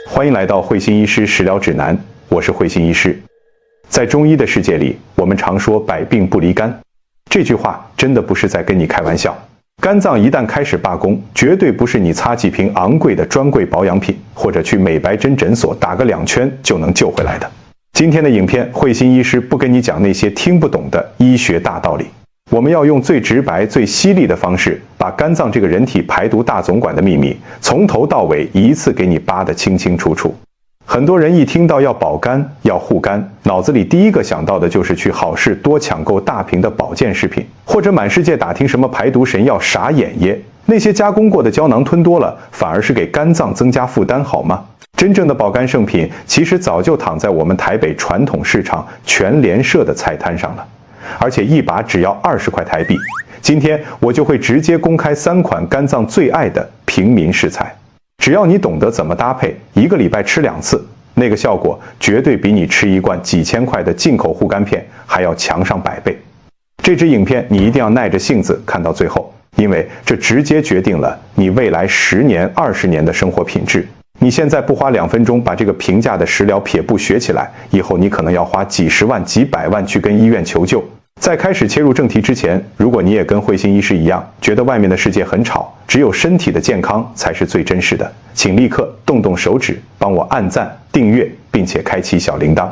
欢迎来到慧心医师食疗指南，我是慧心医师。在中医的世界里，我们常说百病不离肝，这句话真的不是在跟你开玩笑。肝脏一旦开始罢工，绝对不是你擦几瓶昂贵的专柜保养品，或者去美白针诊所打个2圈就能救回来的。今天的影片，慧心医师不跟你讲那些听不懂的医学大道理，我们要用最直白、最犀利的方式，把肝脏这个人体排毒大总管的秘密，从头到尾一次给你扒得清清楚楚。很多人一听到要保肝、要护肝，脑子里第一个想到的就是去好事多抢购大瓶的保健食品，或者满世界打听什么排毒神药，傻眼耶！那些加工过的胶囊吞多了，反而是给肝脏增加负担，好吗？真正的保肝圣品，其实早就躺在我们台北传统市场全联社的菜摊上了，而且一把只要20块台币。今天我就会直接公开3款肝脏最爱的平民食材。只要你懂得怎么搭配，1个礼拜吃2次，那个效果绝对比你吃一罐几千块的进口护肝片还要强上100倍。这支影片你一定要耐着性子看到最后，因为这直接决定了你未来10年、20年的生活品质。你现在不花2分钟把这个平价的食疗撇步学起来，以后你可能要花几十万、几百万去跟医院求救。在开始切入正题之前，如果你也跟慧心医师一样，觉得外面的世界很吵，只有身体的健康才是最真实的，请立刻动动手指帮我按赞、订阅，并且开启小铃铛。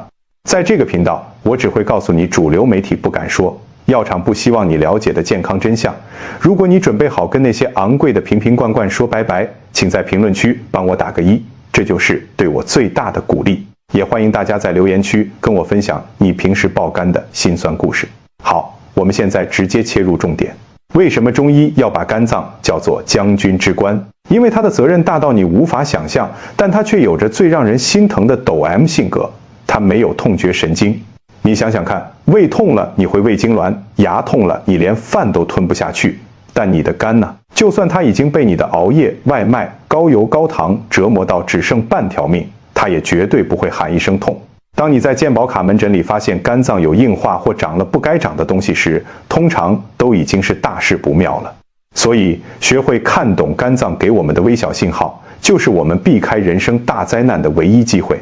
在这个频道，我只会告诉你主流媒体不敢说，药厂不希望你了解的健康真相。如果你准备好跟那些昂贵的瓶瓶罐罐说拜拜，请在评论区帮我打个1，这就是对我最大的鼓励。也欢迎大家在留言区跟我分享你平时爆肝的辛酸故事。好，我们现在直接切入重点。为什么中医要把肝脏叫做将军之官？因为它的责任大到你无法想象，但它却有着最让人心疼的抖 M 性格。它没有痛觉神经。你想想看，胃痛了你会胃痉挛，牙痛了你连饭都吞不下去。但你的肝呢？就算它已经被你的熬夜、外卖、高油高糖折磨到只剩半条命，它也绝对不会喊一声痛。当你在健保卡门诊里发现肝脏有硬化或长了不该长的东西时，通常都已经是大事不妙了。所以，学会看懂肝脏给我们的微小信号，就是我们避开人生大灾难的唯一机会。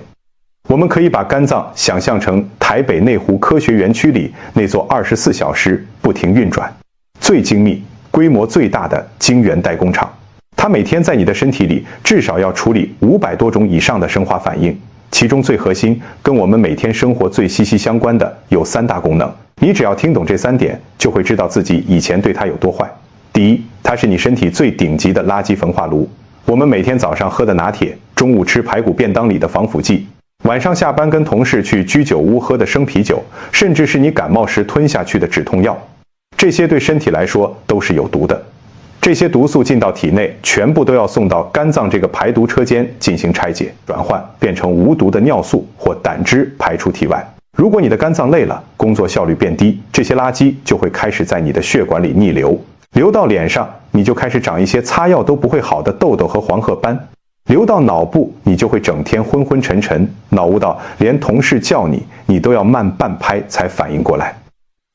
我们可以把肝脏想象成台北内湖科学园区里那座24小时不停运转、最精密、规模最大的晶圆代工厂。它每天在你的身体里至少要处理500多种以上的生化反应。其中最核心、跟我们每天生活最息息相关的有3大功能。你只要听懂这3点，就会知道自己以前对它有多坏。第一，它是你身体最顶级的垃圾焚化炉。我们每天早上喝的拿铁，中午吃排骨便当里的防腐剂，晚上下班跟同事去居酒屋喝的生啤酒，甚至是你感冒时吞下去的止痛药，这些对身体来说都是有毒的。这些毒素进到体内，全部都要送到肝脏这个排毒车间进行拆解、转换，变成无毒的尿素或胆汁排出体外。如果你的肝脏累了，工作效率变低，这些垃圾就会开始在你的血管里逆流，流到脸上，你就开始长一些擦药都不会好的痘痘和黄褐斑；流到脑部，你就会整天昏昏沉沉，脑雾到连同事叫你，你都要慢半拍才反应过来。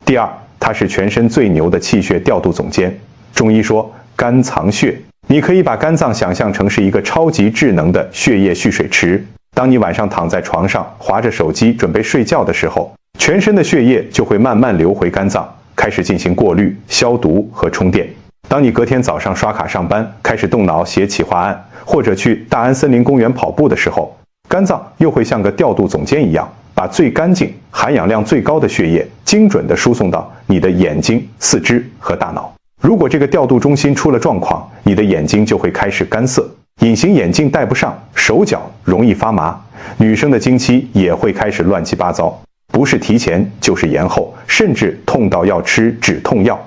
第二，它是全身最牛的气血调度总监。中医说肝藏血，你可以把肝脏想象成是一个超级智能的血液蓄水池。当你晚上躺在床上滑着手机准备睡觉的时候，全身的血液就会慢慢流回肝脏，开始进行过滤、消毒和充电。当你隔天早上刷卡上班，开始动脑写企划案，或者去大安森林公园跑步的时候，肝脏又会像个调度总监一样，把最干净、含氧量最高的血液精准地输送到你的眼睛、四肢和大脑。如果这个调度中心出了状况，你的眼睛就会开始干涩，隐形眼镜戴不上，手脚容易发麻，女生的经期也会开始乱七八糟，不是提前就是延后，甚至痛到要吃止痛药。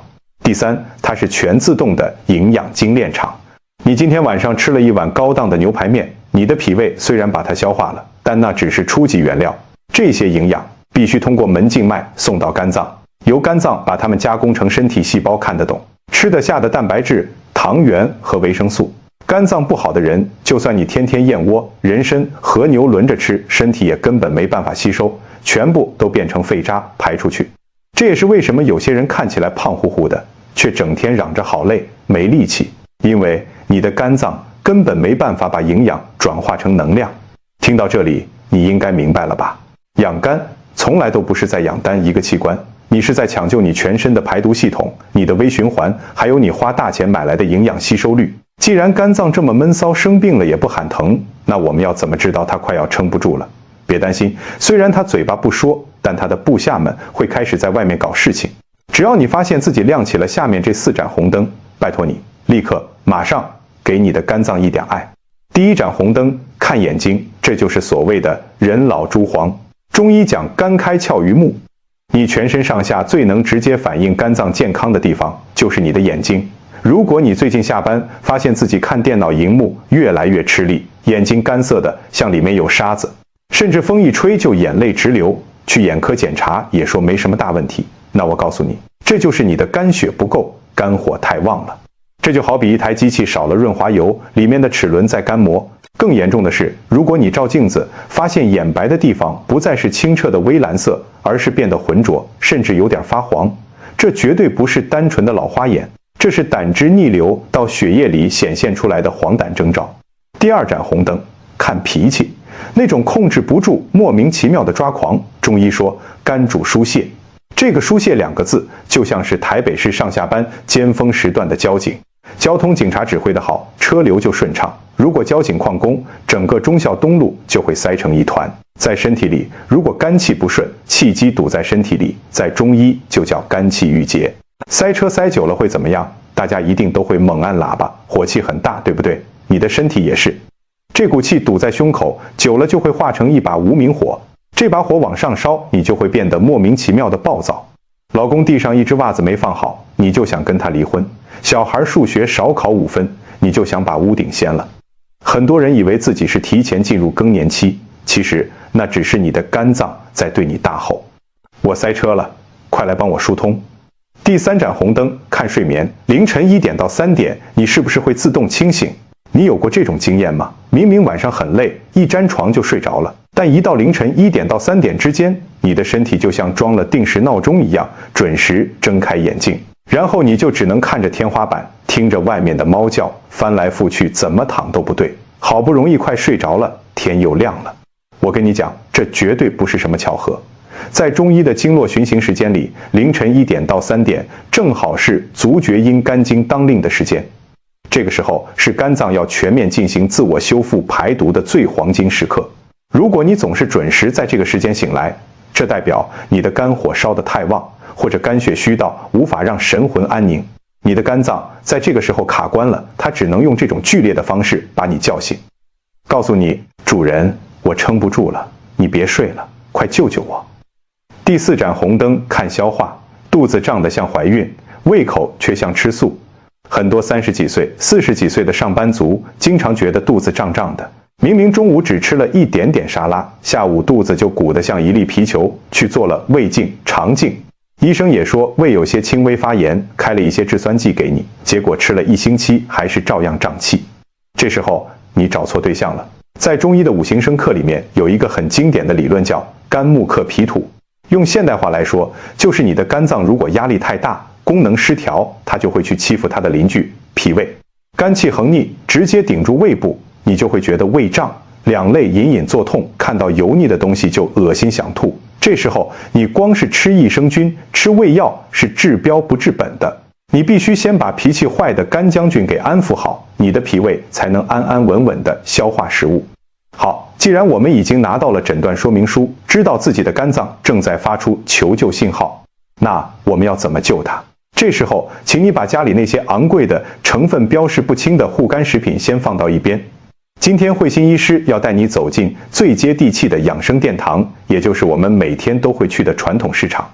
第三，它是全自动的营养精炼厂。你今天晚上吃了一碗高档的牛排面，你的脾胃虽然把它消化了，但那只是初级原料，这些营养必须通过门静脉送到肝脏，由肝脏把它们加工成身体细胞看得懂、吃得下的蛋白质、糖原和维生素。肝脏不好的人，就算你天天燕窝、人参、和牛轮着吃，身体也根本没办法吸收，全部都变成废渣排出去。这也是为什么有些人看起来胖乎乎的，却整天嚷着好累、没力气，因为你的肝脏根本没办法把营养转化成能量。听到这里，你应该明白了吧？养肝从来都不是在养单一个器官，你是在抢救你全身的排毒系统、你的微循环，还有你花大钱买来的营养吸收率。既然肝脏这么闷骚，生病了也不喊疼，那我们要怎么知道它快要撑不住了？别担心，虽然他嘴巴不说，但他的部下们会开始在外面搞事情。只要你发现自己亮起了下面这4盏红灯，拜托你立刻马上给你的肝脏一点爱。第一盏红灯，看眼睛，这就是所谓的人老珠黄。中医讲肝开窍于目，你全身上下最能直接反映肝脏健康的地方就是你的眼睛。如果你最近下班发现自己看电脑荧幕越来越吃力，眼睛干涩的像里面有沙子，甚至风一吹就眼泪直流，去眼科检查也说没什么大问题，那我告诉你，这就是你的肝血不够，肝火太旺了。这就好比一台机器少了润滑油，里面的齿轮在干磨。更严重的是，如果你照镜子发现眼白的地方不再是清澈的微蓝色，而是变得浑浊，甚至有点发黄，这绝对不是单纯的老花眼，这是胆汁逆流到血液里显现出来的黄疸征兆。第二盏红灯，看脾气，那种控制不住、莫名其妙的抓狂。中医说肝主疏泄，这个疏泄2个字就像是台北市上下班尖峰时段的交警。交通警察指挥得好，车流就顺畅。如果交警旷工，整个忠孝东路就会塞成一团。在身体里，如果肝气不顺，气机堵在身体里，在中医就叫肝气郁结。塞车塞久了会怎么样？大家一定都会猛按喇叭，火气很大，对不对？你的身体也是，这股气堵在胸口，久了就会化成一把无名火。这把火往上烧，你就会变得莫名其妙的暴躁。老公地上一只袜子没放好，你就想跟他离婚；小孩数学少考5分，你就想把屋顶掀了。很多人以为自己是提前进入更年期，其实那只是你的肝脏在对你大吼：我塞车了，快来帮我疏通。第3盏红灯，看睡眠。凌晨1点到3点，你是不是会自动清醒？你有过这种经验吗？明明晚上很累，一沾床就睡着了，但一到凌晨1点到3点之间，你的身体就像装了定时闹钟一样，准时睁开眼睛，然后你就只能看着天花板，听着外面的猫叫，翻来覆去，怎么躺都不对。好不容易快睡着了，天又亮了。我跟你讲，这绝对不是什么巧合。在中医的经络循行时间里，凌晨1点到3点正好是足厥阴肝经当令的时间。这个时候是肝脏要全面进行自我修复排毒的最黄金时刻。如果你总是准时在这个时间醒来，这代表你的肝火烧得太旺，或者肝血虚到无法让神魂安宁。你的肝脏在这个时候卡关了，它只能用这种剧烈的方式把你叫醒，告诉你：主人，我撑不住了，你别睡了，快救救我。第4盏红灯，看消化。肚子胀得像怀孕，胃口却像吃素。很多30几岁、40几岁的上班族经常觉得肚子胀胀的，明明中午只吃了一点点沙拉，下午肚子就鼓得像一粒皮球，去做了胃镜、肠镜。医生也说胃有些轻微发炎，开了一些制酸剂给你，结果吃了1星期还是照样胀气。这时候你找错对象了。在中医的5行生克里面有一个很经典的理论叫肝木克脾土，用现代话来说，就是你的肝脏如果压力太大，功能失调，它就会去欺负它的邻居脾胃。肝气横逆，直接顶住胃部，你就会觉得胃胀，两肋隐隐作痛，看到油腻的东西就恶心想吐。这时候你光是吃益生菌、吃胃药是治标不治本的，你必须先把脾气坏的肝将军给安抚好，你的脾胃才能安安稳稳地消化食物。好，既然我们已经拿到了诊断说明书，知道自己的肝脏正在发出求救信号，那我们要怎么救它？这时候，请你把家里那些昂贵的、成分标示不清的护肝食品先放到一边。今天慧心医师要带你走进最接地气的养生殿堂，也就是我们每天都会去的传统市场。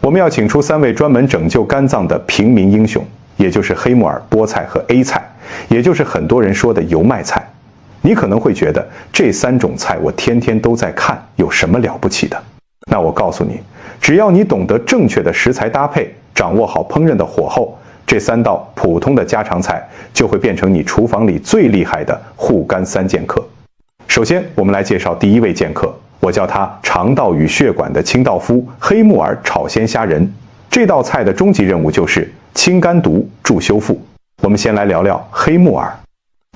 我们要请出3位专门拯救肝脏的平民英雄，也就是黑木耳、菠菜和 A 菜，也就是很多人说的油麦菜。你可能会觉得这3种菜我天天都在看，有什么了不起的？那我告诉你，只要你懂得正确的食材搭配，掌握好烹饪的火候，这3道普通的家常菜就会变成你厨房里最厉害的护肝3剑客。首先，我们来介绍第1位剑客，我叫他肠道与血管的清道夫——黑木耳炒鲜虾仁。这道菜的终极任务就是清肝毒、助修复。我们先来聊聊黑木耳。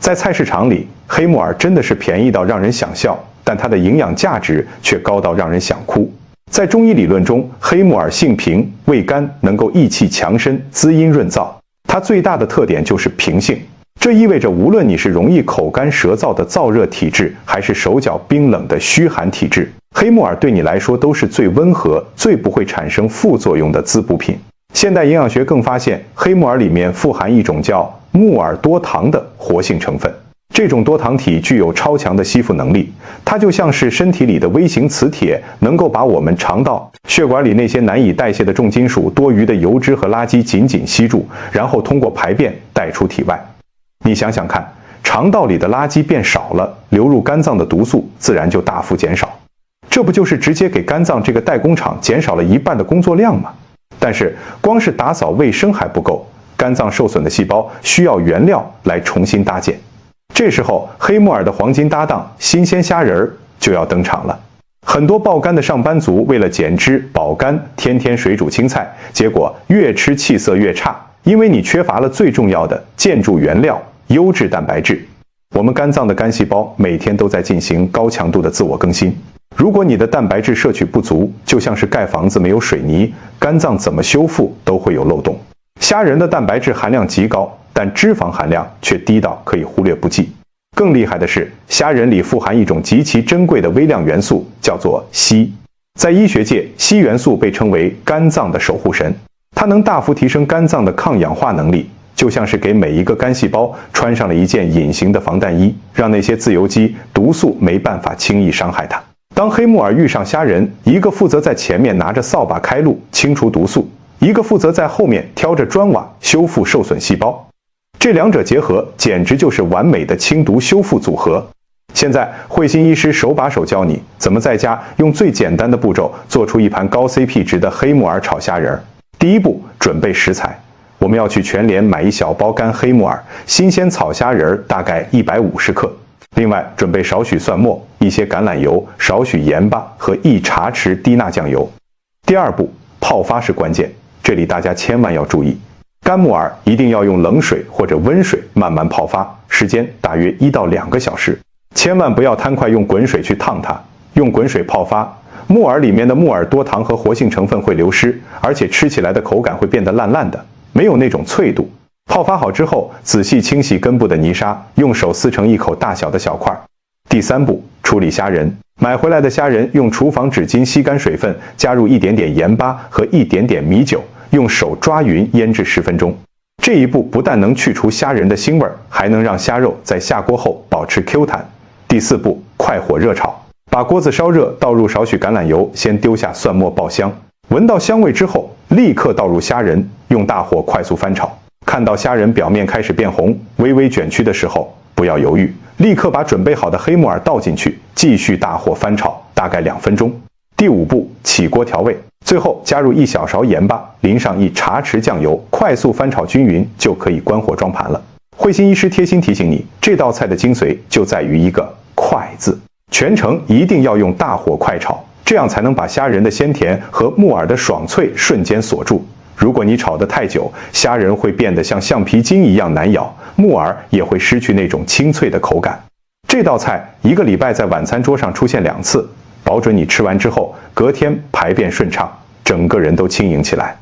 在菜市场里，黑木耳真的是便宜到让人想笑，但它的营养价值却高到让人想哭。在中医理论中，黑木耳性平，味甘，能够益气强身、滋阴润燥。它最大的特点就是平性，这意味着无论你是容易口干舌燥的燥热体质，还是手脚冰冷的虚寒体质，黑木耳对你来说都是最温和、最不会产生副作用的滋补品。现代营养学更发现，黑木耳里面富含一种叫木耳多糖的活性成分。这种多糖体具有超强的吸附能力，它就像是身体里的微型磁铁，能够把我们肠道、血管里那些难以代谢的重金属、多余的油脂和垃圾紧紧吸住，然后通过排便带出体外。你想想看，肠道里的垃圾变少了，流入肝脏的毒素自然就大幅减少。这不就是直接给肝脏这个代工厂减少了一半的工作量吗？但是光是打扫卫生还不够，肝脏受损的细胞需要原料来重新搭建。这时候，黑木耳的黄金搭档新鲜虾仁儿就要登场了。很多爆肝的上班族为了减脂保肝，天天水煮青菜，结果越吃气色越差，因为你缺乏了最重要的建筑原料——优质蛋白质。我们肝脏的肝细胞每天都在进行高强度的自我更新。如果你的蛋白质摄取不足，就像是盖房子没有水泥，肝脏怎么修复都会有漏洞。虾仁的蛋白质含量极高，但脂肪含量却低到可以忽略不计。更厉害的是，虾仁里富含一种极其珍贵的微量元素，叫做硒。在医学界，硒元素被称为肝脏的守护神，它能大幅提升肝脏的抗氧化能力，就像是给每一个肝细胞穿上了一件隐形的防弹衣，让那些自由基、毒素没办法轻易伤害它。当黑木耳遇上虾仁，一个负责在前面拿着扫把开路清除毒素，一个负责在后面挑着砖瓦修复受损细胞，这两者结合简直就是完美的清毒修复组合。现在慧心医师手把手教你怎么在家用最简单的步骤做出一盘高 CP 值的黑木耳炒虾仁。第一步，准备食材。我们要去全联买一小包干黑木耳，新鲜草虾仁大概150克。另外准备少许蒜末、一些橄榄油、少许盐巴和1茶匙低钠酱油。第二步，泡发是关键，这里大家千万要注意，干木耳一定要用冷水或者温水慢慢泡发，时间大约1到2个小时，千万不要贪快用滚水去烫它。用滚水泡发，木耳里面的木耳多糖和活性成分会流失，而且吃起来的口感会变得烂烂的，没有那种脆度。泡发好之后，仔细清洗根部的泥沙，用手撕成1口大小的小块。第三步，处理虾仁。买回来的虾仁用厨房纸巾吸干水分，加入一点点盐巴和一点点米酒，用手抓匀腌制10分钟。这一步不但能去除虾仁的腥味，还能让虾肉在下锅后保持 Q 弹。第四步，快火热炒。把锅子烧热，倒入少许橄榄油，先丢下蒜末爆香。闻到香味之后，立刻倒入虾仁，用大火快速翻炒。看到虾仁表面开始变红，微微卷曲的时候，不要犹豫，立刻把准备好的黑木耳倒进去，继续大火翻炒，大概2分钟。第五步，起锅调味，最后加入1小勺盐巴，淋上1茶匙酱油，快速翻炒均匀，就可以关火装盘了。慧心医师贴心提醒你，这道菜的精髓就在于一个“快”字，全程一定要用大火快炒，这样才能把虾仁的鲜甜和木耳的爽脆瞬间锁住。如果你炒得太久，虾仁会变得像橡皮筋一样难咬，木耳也会失去那种清脆的口感。这道菜1个礼拜在晚餐桌上出现2次，保准你吃完之后，隔天排便顺畅，整个人都轻盈起来。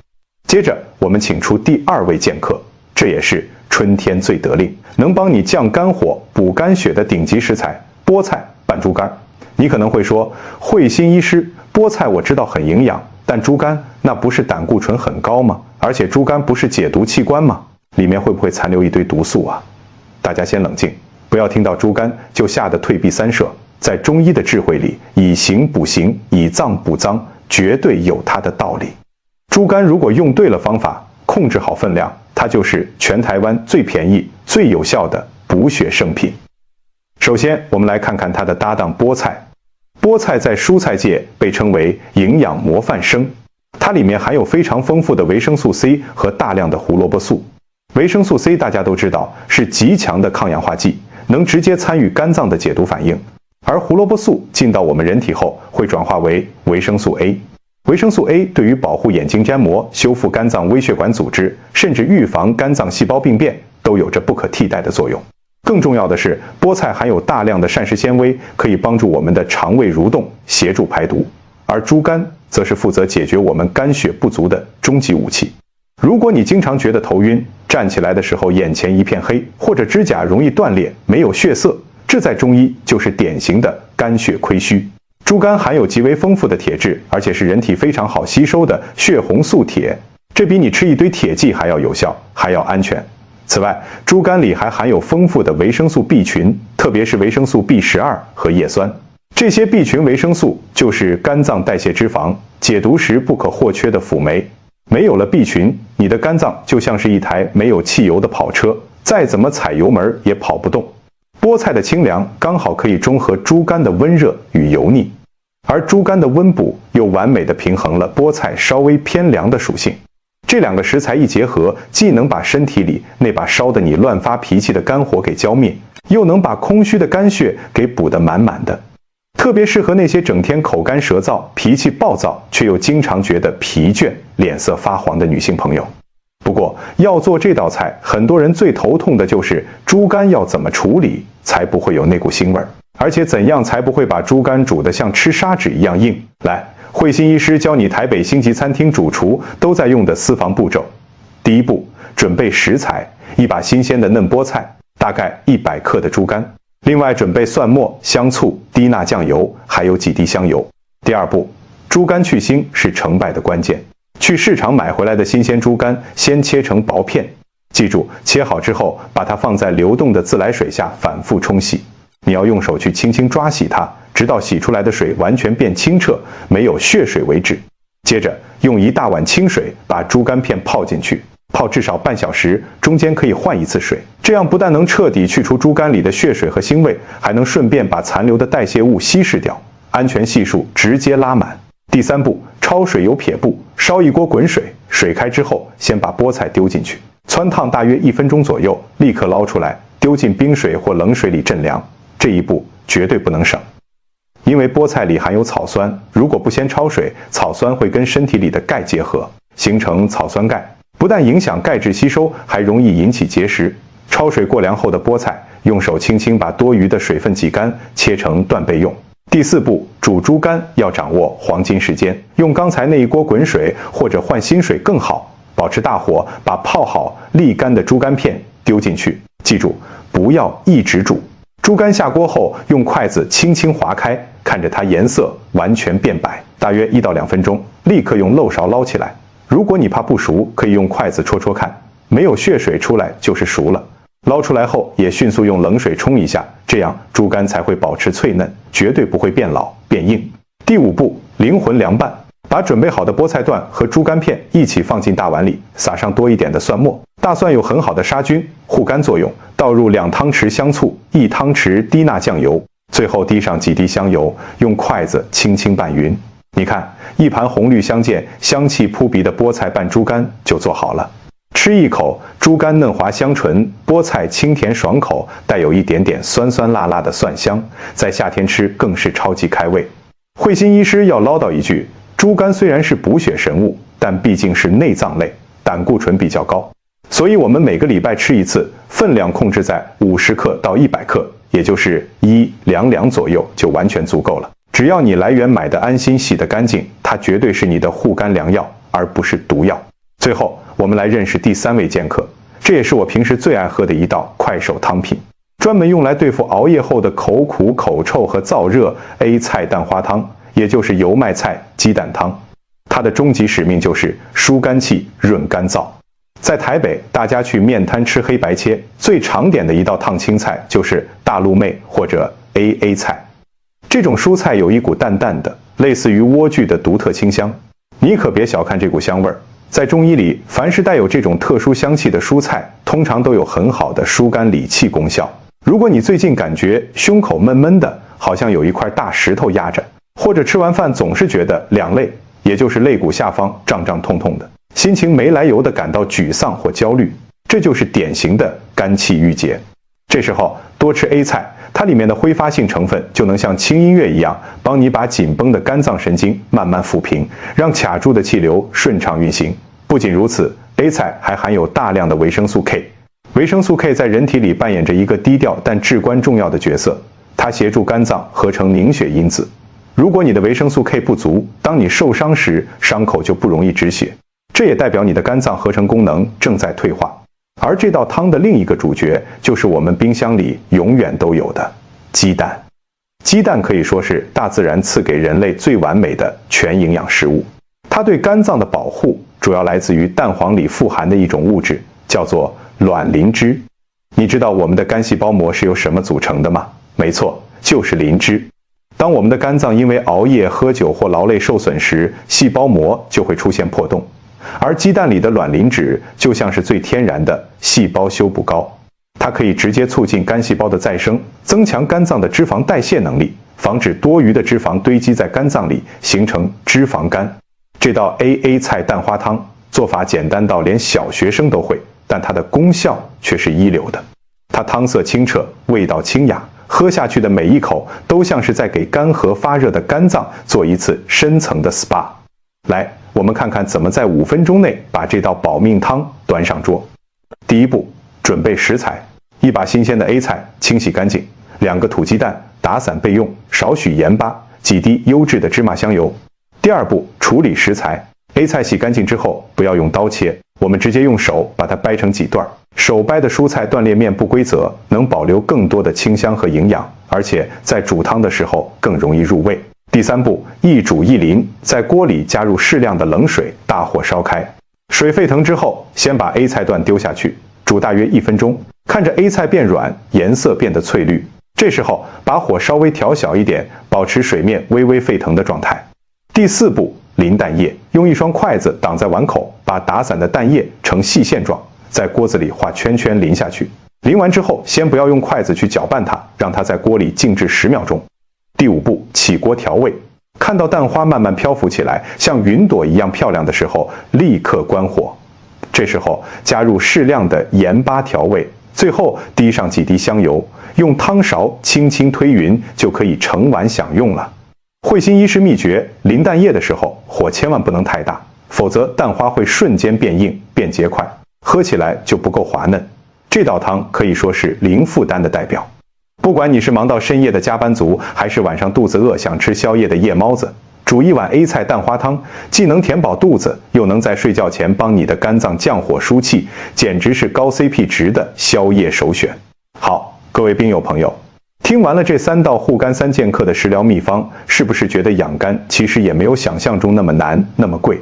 接着，我们请出第2位剑客，这也是春天最得令，能帮你降肝火、补肝血的顶级食材——菠菜拌猪肝。你可能会说，慧心医师，菠菜我知道很营养，但猪肝那不是胆固醇很高吗？而且猪肝不是解毒器官吗？里面会不会残留一堆毒素啊？大家先冷静，不要听到猪肝就吓得退避三舍。在中医的智慧里，以形补形，以脏补脏，绝对有它的道理。猪肝如果用对了方法，控制好分量，它就是全台湾最便宜、最有效的补血圣品。首先，我们来看看它的搭档菠菜。菠菜在蔬菜界被称为营养模范生，它里面含有非常丰富的维生素 C 和大量的胡萝卜素。维生素 C 大家都知道是极强的抗氧化剂，能直接参与肝脏的解毒反应，而胡萝卜素进到我们人体后会转化为维生素 A。维生素 A 对于保护眼睛粘膜、修复肝脏微血管组织，甚至预防肝脏细胞病变，都有着不可替代的作用。更重要的是，菠菜含有大量的膳食纤维，可以帮助我们的肠胃蠕动，协助排毒。而猪肝则是负责解决我们肝血不足的终极武器。如果你经常觉得头晕，站起来的时候眼前一片黑，或者指甲容易断裂，没有血色，这在中医就是典型的肝血亏虚。猪肝含有极为丰富的铁质，而且是人体非常好吸收的血红素铁，这比你吃一堆铁剂还要有效，还要安全。此外，猪肝里还含有丰富的维生素 B 群，特别是维生素 B12和叶酸。这些 B 群维生素就是肝脏代谢脂肪、解毒时不可或缺的辅酶。没有了 B 群，你的肝脏就像是一台没有汽油的跑车，再怎么踩油门也跑不动。菠菜的清凉刚好可以中和猪肝的温热与油腻，而猪肝的温补又完美的平衡了菠菜稍微偏凉的属性。这两个食材一结合，既能把身体里那把烧得你乱发脾气的肝火给浇灭，又能把空虚的肝血给补得满满的。特别适合那些整天口干舌燥、脾气暴躁，却又经常觉得疲倦、脸色发黄的女性朋友。不过，要做这道菜，很多人最头痛的就是猪肝要怎么处理才不会有那股腥味儿，而且怎样才不会把猪肝煮得像吃砂纸一样硬。来，慧心医师教你台北星级餐厅主厨都在用的私房步骤。第一步，准备食材：一把新鲜的嫩菠菜，大概100克的猪肝。另外准备蒜末、香醋、低钠酱油，还有几滴香油。第二步，猪肝去腥是成败的关键。去市场买回来的新鲜猪肝，先切成薄片。记住，切好之后，把它放在流动的自来水下反复冲洗。你要用手去轻轻抓洗它，直到洗出来的水完全变清澈，没有血水为止。接着用1大碗清水把猪肝片泡进去。泡至少半小时，中间可以换一次水，这样不但能彻底去除猪肝里的血水和腥味，还能顺便把残留的代谢物稀释掉，安全系数直接拉满。第三步，焯水有撇步，烧一锅滚水，水开之后，先把菠菜丢进去，汆烫大约1分钟左右，立刻捞出来，丢进冰水或冷水里镇凉。这一步绝对不能省，因为菠菜里含有草酸，如果不先焯水，草酸会跟身体里的钙结合，形成草酸钙。不但影响钙质吸收，还容易引起结石。焯水过凉后的菠菜，用手轻轻把多余的水分挤干，切成段备用。第四步，煮猪肝要掌握黄金时间，用刚才那一锅滚水或者换新水更好。保持大火，把泡好沥干的猪肝片丢进去，记住不要一直煮。猪肝下锅后，用筷子轻轻划开，看着它颜色完全变白，大约1到2分钟，立刻用漏勺捞起来。如果你怕不熟，可以用筷子戳戳看，没有血水出来就是熟了。捞出来后也迅速用冷水冲一下，这样猪肝才会保持脆嫩，绝对不会变老变硬。第五步，灵魂凉拌，把准备好的菠菜段和猪肝片一起放进大碗里，撒上多一点的蒜末。大蒜有很好的杀菌、护肝作用，倒入2汤匙香醋、1汤匙低钠酱油，最后滴上几滴香油，用筷子轻轻拌匀。你看，一盘红绿相间、香气扑鼻的菠菜拌猪肝就做好了。吃一口，猪肝嫩滑香醇，菠菜清甜爽口，带有一点点酸酸辣辣的蒜香，在夏天吃更是超级开胃。慧心医师要唠叨一句，猪肝虽然是补血神物，但毕竟是内脏类，胆固醇比较高，所以我们每个礼拜吃一次，分量控制在50克到100克，也就是1、2两左右就完全足够了。只要你来源买的安心、洗得干净，它绝对是你的护肝良药，而不是毒药。最后，我们来认识第3位剑客，这也是我平时最爱喝的一道快手汤品，专门用来对付熬夜后的口苦、口臭和燥热。A 菜蛋花汤，也就是油麦菜鸡蛋汤。它的终极使命就是疏肝气、润肝燥。在台北，大家去面摊吃黑白切，最常点的一道烫青菜就是大陆妹或者 AA 菜。这种蔬菜有一股淡淡的，类似于莴苣的独特清香，你可别小看这股香味儿。在中医里，凡是带有这种特殊香气的蔬菜，通常都有很好的疏肝理气功效。如果你最近感觉胸口闷闷的，好像有一块大石头压着，或者吃完饭总是觉得两肋，也就是肋骨下方胀胀痛痛的，心情没来由的感到沮丧或焦虑，这就是典型的肝气郁结。这时候多吃 A 菜，它里面的挥发性成分就能像轻音乐一样，帮你把紧绷的肝脏神经慢慢抚平，让卡住的气流顺畅运行。不仅如此， A 菜还含有大量的维生素 K，维生素 K 在人体里扮演着一个低调但至关重要的角色，它协助肝脏合成凝血因子。如果你的维生素 K 不足，当你受伤时，伤口就不容易止血，这也代表你的肝脏合成功能正在退化。而这道汤的另一个主角，就是我们冰箱里永远都有的鸡蛋。鸡蛋可以说是大自然赐给人类最完美的全营养食物，它对肝脏的保护主要来自于蛋黄里富含的一种物质，叫做卵磷脂。你知道我们的肝细胞膜是由什么组成的吗？没错，就是磷脂。当我们的肝脏因为熬夜、喝酒或劳累受损时，细胞膜就会出现破洞，而鸡蛋里的卵磷脂就像是最天然的细胞修补膏，它可以直接促进肝细胞的再生，增强肝脏的脂肪代谢能力，防止多余的脂肪堆积在肝脏里，形成脂肪肝。这道 AA 菜蛋花汤做法简单到连小学生都会，但它的功效却是一流的。它汤色清澈，味道清雅，喝下去的每一口都像是在给干涸发热的肝脏做一次深层的 SPA。 来，我们看看怎么在5分钟内把这道保命汤端上桌。第一步，准备食材：一把新鲜的 A 菜，清洗干净；2个土鸡蛋，打散备用；少许盐巴；几滴优质的芝麻香油。第二步，处理食材。A 菜洗干净之后，不要用刀切，我们直接用手把它掰成几段。手掰的蔬菜断裂面不规则，能保留更多的清香和营养，而且在煮汤的时候更容易入味。第三步，一煮一淋，在锅里加入适量的冷水，大火烧开。水沸腾之后，先把 A 菜段丢下去，煮大约1分钟，看着 A 菜变软，颜色变得翠绿，这时候把火稍微调小一点，保持水面微微沸腾的状态。第四步，淋蛋液，用一双筷子挡在碗口，把打散的蛋液呈细线状，在锅子里画圈圈淋下去。淋完之后，先不要用筷子去搅拌它，让它在锅里静置10秒钟。第五步，起锅调味。看到蛋花慢慢漂浮起来，像云朵一样漂亮的时候，立刻关火。这时候加入适量的盐巴调味，最后滴上几滴香油，用汤勺轻轻推匀，就可以盛碗享用了。慧心医师秘诀：淋蛋液的时候，火千万不能太大，否则蛋花会瞬间变硬变结块，喝起来就不够滑嫩。这道汤可以说是零负担的代表。不管你是忙到深夜的加班族，还是晚上肚子饿想吃宵夜的夜猫子，煮一碗 A 菜蛋花汤，既能填饱肚子，又能在睡觉前帮你的肝脏降火疏气，简直是高 CP 值的宵夜首选。好，各位冰友朋友，听完了这3道护肝3剑客的食疗秘方，是不是觉得养肝其实也没有想象中那么难，那么贵？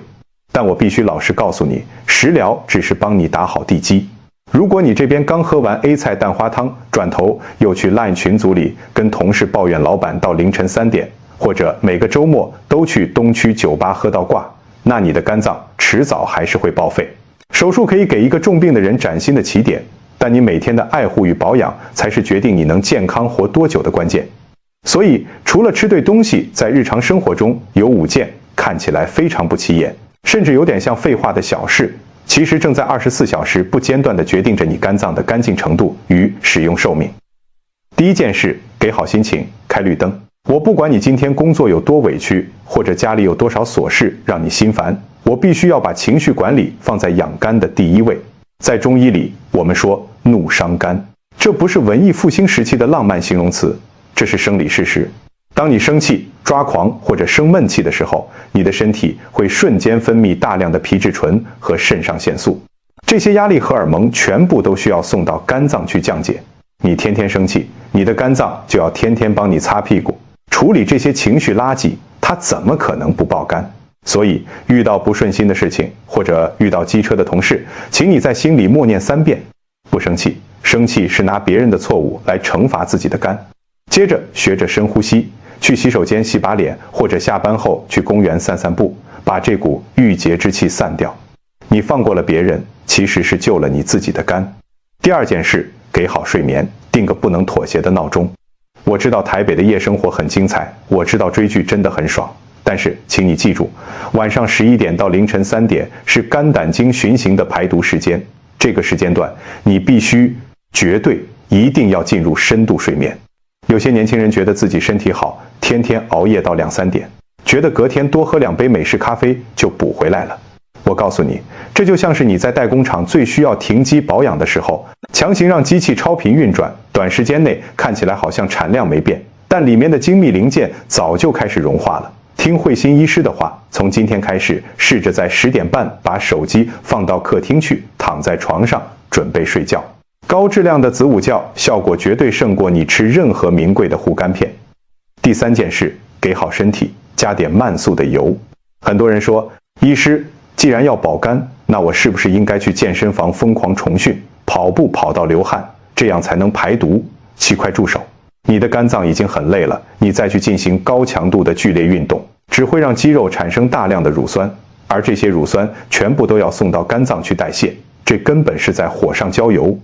但我必须老实告诉你，食疗只是帮你打好地基。如果你这边刚喝完 A 菜蛋花汤，转头又去 LINE 群组里跟同事抱怨老板到凌晨3点，或者每个周末都去东区酒吧喝到挂，那你的肝脏迟早还是会报废。手术可以给一个重病的人崭新的起点，但你每天的爱护与保养才是决定你能健康活多久的关键。所以，除了吃对东西，在日常生活中有5件看起来非常不起眼，甚至有点像废话的小事，其实正在24小时不间断地决定着你肝脏的干净程度与使用寿命。第一件事，给好心情，开绿灯。我不管你今天工作有多委屈，或者家里有多少琐事让你心烦，我必须要把情绪管理放在养肝的第1位。在中医里，我们说怒伤肝，这不是文艺复兴时期的浪漫形容词，这是生理事实。当你生气、抓狂或者生闷气的时候，你的身体会瞬间分泌大量的皮质醇和肾上腺素，这些压力荷尔蒙全部都需要送到肝脏去降解。你天天生气，你的肝脏就要天天帮你擦屁股，处理这些情绪垃圾，它怎么可能不爆肝？所以遇到不顺心的事情，或者遇到机车的同事，请你在心里默念3遍：不生气，生气是拿别人的错误来惩罚自己的肝。接着学着深呼吸，去洗手间洗把脸，或者下班后去公园散散步，把这股郁结之气散掉。你放过了别人，其实是救了你自己的肝。第2件事，给好睡眠，定个不能妥协的闹钟。我知道台北的夜生活很精彩，我知道追剧真的很爽，但是请你记住，晚上11点到凌晨3点是肝胆经循行的排毒时间，这个时间段你必须绝对一定要进入深度睡眠。有些年轻人觉得自己身体好，天天熬夜到2、3点，觉得隔天多喝2杯美式咖啡就补回来了。我我告诉你，这就像是你在代工厂最需要停机保养的时候，强行让机器超频运转，短时间内看起来好像产量没变，但里面的精密零件早就开始融化了。听慧心医师的话，从今天开始，试着在10点半把手机放到客厅去，躺在床上准备睡觉。高质量的子午觉效果绝对胜过你吃任何名贵的护肝片。第3件事，给好身体加点慢速的油。很多人说，医师，既然要保肝，那我是不是应该去健身房疯狂重训，跑步跑到流汗，这样才能排毒？请快住手！你的肝脏已经很累了，你再去进行高强度的剧烈运动，只会让肌肉产生大量的乳酸，而这些乳酸全部都要送到肝脏去代谢，这根本是在火上浇油。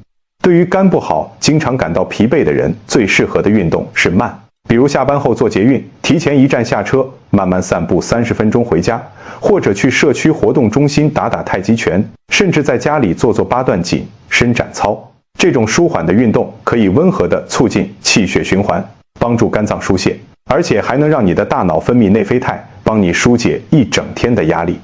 对于肝不好、经常感到疲惫的人，最适合的运动是慢，比如下班后坐捷运，提前1站下车，慢慢散步30分钟回家，或者去社区活动中心打打太极拳，甚至在家里做8段锦、伸展操。这种舒缓的运动可以温和地促进气血循环，帮助肝脏疏泄，而且还能让你的大脑分泌内啡肽，帮你疏解一整天的压力。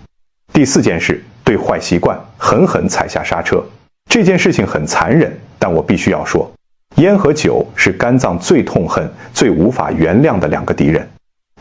第4件事，对坏习惯狠狠踩下刹车。这件事情很残忍，但我必须要说，烟和酒是肝脏最痛恨、最无法原谅的2个敌人。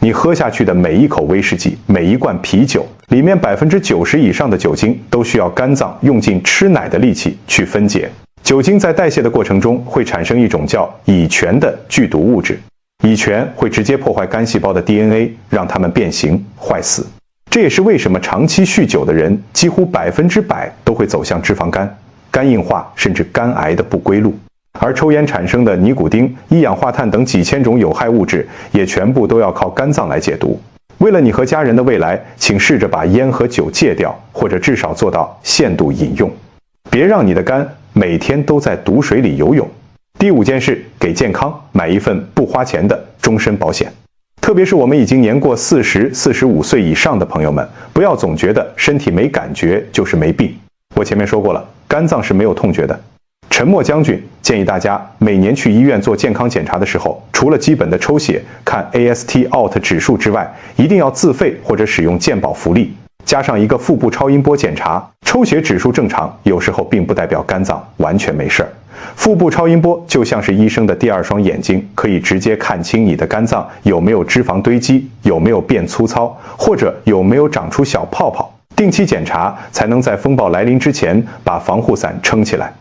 你喝下去的每一口威士忌、每一罐啤酒，里面90%以上的酒精都需要肝脏用尽吃奶的力气去分解。酒精在代谢的过程中会产生一种叫乙醛的剧毒物质，乙醛会直接破坏肝细胞的 DNA， 让它们变形、坏死。这也是为什么长期酗酒的人几乎100%都会走向脂肪肝、肝硬化甚至肝癌的不归路。而抽烟产生的尼古丁、一氧化碳等几千种有害物质，也全部都要靠肝脏来解毒。为了你和家人的未来，请试着把烟和酒戒掉，或者至少做到限度饮用。别让你的肝每天都在毒水里游泳。第5件事，给健康买一份不花钱的终身保险。特别是我们已经年过40、45岁以上的朋友们，不要总觉得身体没感觉就是没病。我前面说过了，肝脏是没有痛觉的。陈默将军建议大家每年去医院做健康检查的时候，除了基本的抽血、看 AST/ALT 指数之外，一定要自费或者使用健保福利，加上一个腹部超音波检查。抽血指数正常，有时候并不代表肝脏完全没事儿。腹部超音波就像是医生的第2双眼睛，可以直接看清你的肝脏有没有脂肪堆积，有没有变粗糙，或者有没有长出小泡泡。定期检查才能在风暴来临之前把防护伞撑起来。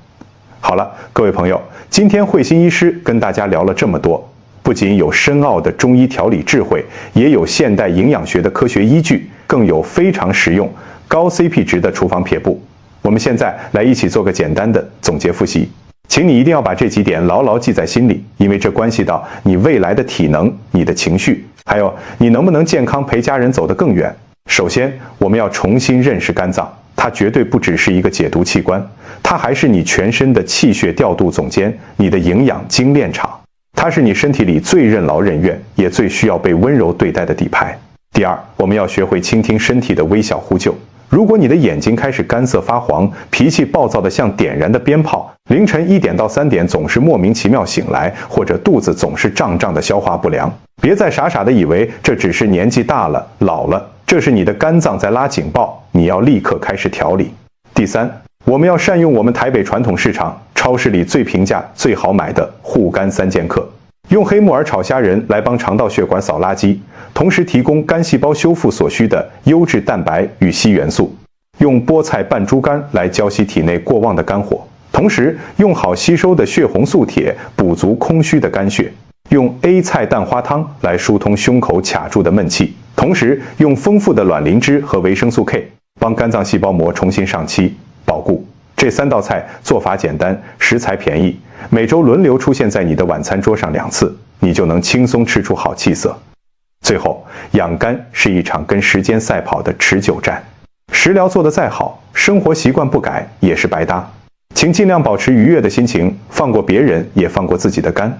好了，各位朋友，今天慧心医师跟大家聊了这么多，不仅有深奥的中医调理智慧，也有现代营养学的科学依据，更有非常实用、高 CP 值的处方撇步。我们现在来一起做个简单的总结复习，请你一定要把这几点牢牢记在心里，因为这关系到你未来的体能、你的情绪，还有你能不能健康陪家人走得更远。首先，我们要重新认识肝脏，它绝对不只是一个解毒器官，它还是你全身的气血调度总监，你的营养精炼厂。它是你身体里最任劳任怨，也最需要被温柔对待的底牌。第2，我们要学会倾听身体的微小呼救。如果你的眼睛开始干涩发黄，脾气暴躁的像点燃的鞭炮，凌晨1点到3点总是莫名其妙醒来，或者肚子总是胀胀的消化不良，别再傻傻的以为这只是年纪大了、老了，这是你的肝脏在拉警报，你要立刻开始调理。第3，我们要善用我们台北传统市场超市里最平价、最好买的护肝3剑客，用黑木耳炒虾仁来帮肠道血管扫垃圾，同时提供肝细胞修复所需的优质蛋白与硒元素；用菠菜拌猪肝来浇熄体内过旺的肝火，同时用好吸收的血红素铁补足空虚的肝血；用 A 菜蛋花汤来疏通胸口卡住的闷气，同时用丰富的卵磷脂和维生素 K 帮肝脏细胞膜重新上漆保固。这3道菜做法简单，食材便宜，每周轮流出现在你的晚餐桌上2次，你就能轻松吃出好气色。最后，养肝是一场跟时间赛跑的持久战，食疗做得再好，生活习惯不改也是白搭。请尽量保持愉悦的心情，放过别人，也放过自己的肝。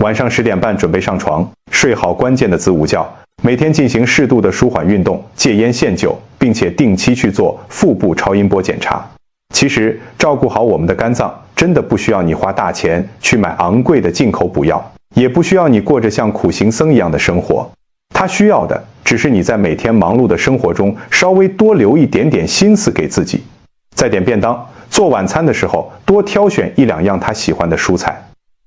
晚上10点半准备上床，睡好关键的子午觉，每天进行适度的舒缓运动，戒烟限酒，并且定期去做腹部超音波检查。其实，照顾好我们的肝脏，真的不需要你花大钱去买昂贵的进口补药，也不需要你过着像苦行僧一样的生活。它需要的只是你在每天忙碌的生活中稍微多留一点点心思给自己。在点便当、做晚餐的时候，多挑选一两样他喜欢的蔬菜。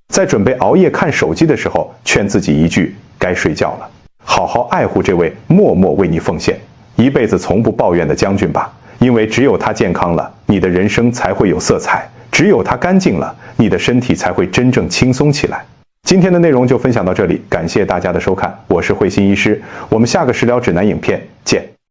在准备熬夜看手机的时候，劝自己一句：该睡觉了。好好爱护这位默默为你奉献、一辈子从不抱怨的将军吧，因为只有他健康了，你的人生才会有色彩；只有他干净了，你的身体才会真正轻松起来。今天的内容就分享到这里，感谢大家的收看，我是慧心医师，我们下个食疗指南影片见。